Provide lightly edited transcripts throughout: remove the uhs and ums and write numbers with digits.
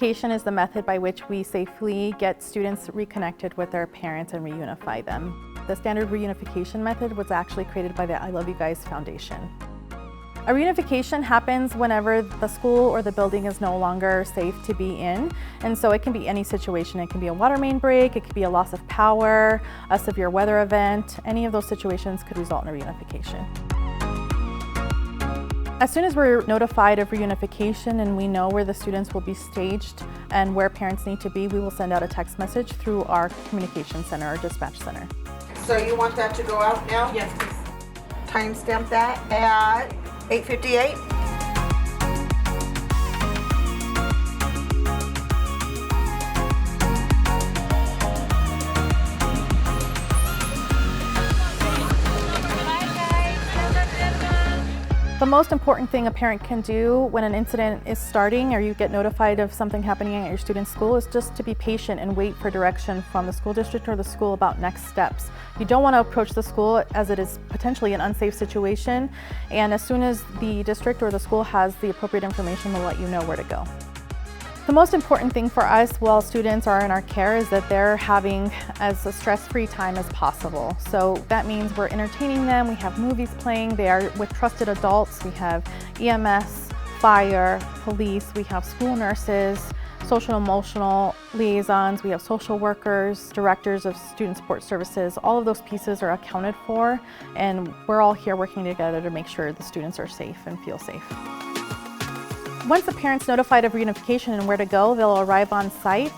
Reunification is the method by which we safely get students reconnected with their parents and reunify them. The standard reunification method was actually created by the I Love You Guys Foundation. A reunification happens whenever the school or the building is no longer safe to be in, and so it can be any situation. It can be a water main break, it could be a loss of power, a severe weather event. Any of those situations could result in a reunification. As soon as we're notified of reunification and we know where the students will be staged and where parents need to be, we will send out a text message through our communication center or dispatch center. So you want that to go out now? Yes, please. Timestamp that at 8:58. The most important thing a parent can do when an incident is starting or you get notified of something happening at your student's school is just to be patient and wait for direction from the school district or the school about next steps. You don't want to approach the school as it is potentially an unsafe situation, and as soon as the district or the school has the appropriate information, they'll let you know where to go. The most important thing for us while students are in our care is that they're having as a stress-free time as possible. So that means we're entertaining them, we have movies playing, they are with trusted adults, we have EMS, fire, police, we have school nurses, social and emotional liaisons, we have social workers, directors of student support services. All of those pieces are accounted for, and we're all here working together to make sure the students are safe and feel safe. Once the parent's notified of reunification and where to go, they'll arrive on site.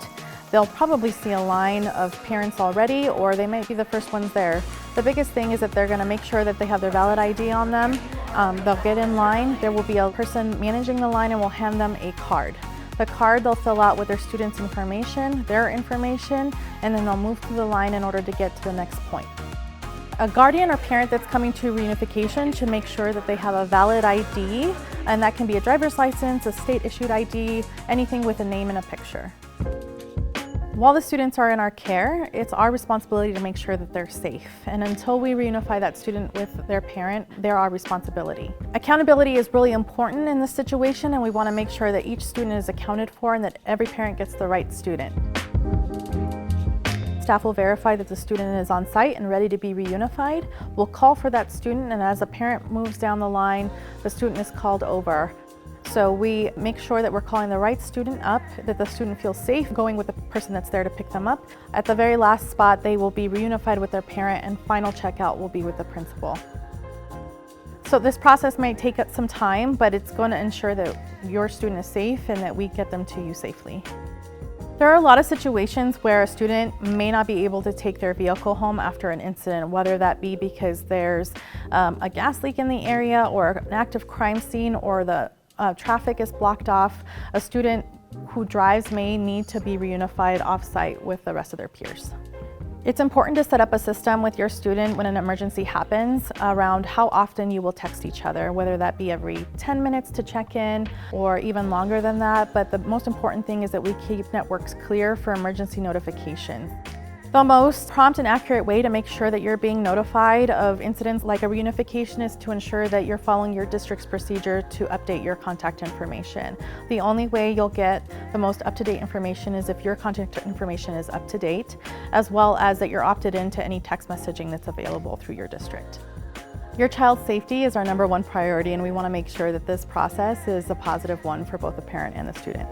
They'll probably see a line of parents already, or they might be the first ones there. The biggest thing is that they're going to make sure that they have their valid ID on them. They'll get in line. There will be a person managing the line and will hand them a card. The card they'll fill out with their students' information, their information, and then they'll move through the line in order to get to the next point. A guardian or parent that's coming to reunification should make sure that they have a valid ID, and that can be a driver's license, a state-issued ID, anything with a name and a picture. While the students are in our care, it's our responsibility to make sure that they're safe. And until we reunify that student with their parent, they're our responsibility. Accountability is really important in this situation, and we want to make sure that each student is accounted for and that every parent gets the right student. Staff will verify that the student is on site and ready to be reunified. We'll call for that student, and as a parent moves down the line, the student is called over. So we make sure that we're calling the right student up, that the student feels safe going with the person that's there to pick them up. At the very last spot, they will be reunified with their parent, and final checkout will be with the principal. So this process might take some time, but it's going to ensure that your student is safe and that we get them to you safely. There are a lot of situations where a student may not be able to take their vehicle home after an incident, whether that be because there's a gas leak in the area or an active crime scene, or the traffic is blocked off. A student who drives may need to be reunified off-site with the rest of their peers. It's important to set up a system with your student when an emergency happens around how often you will text each other, whether that be every 10 minutes to check in or even longer than that. But the most important thing is that we keep networks clear for emergency notification. The most prompt and accurate way to make sure that you're being notified of incidents like a reunification is to ensure that you're following your district's procedure to update your contact information. The only way you'll get the most up-to-date information is if your contact information is up to date, as well as that you're opted into any text messaging that's available through your district. Your child's safety is our #1 priority, and we want to make sure that this process is a positive one for both the parent and the student.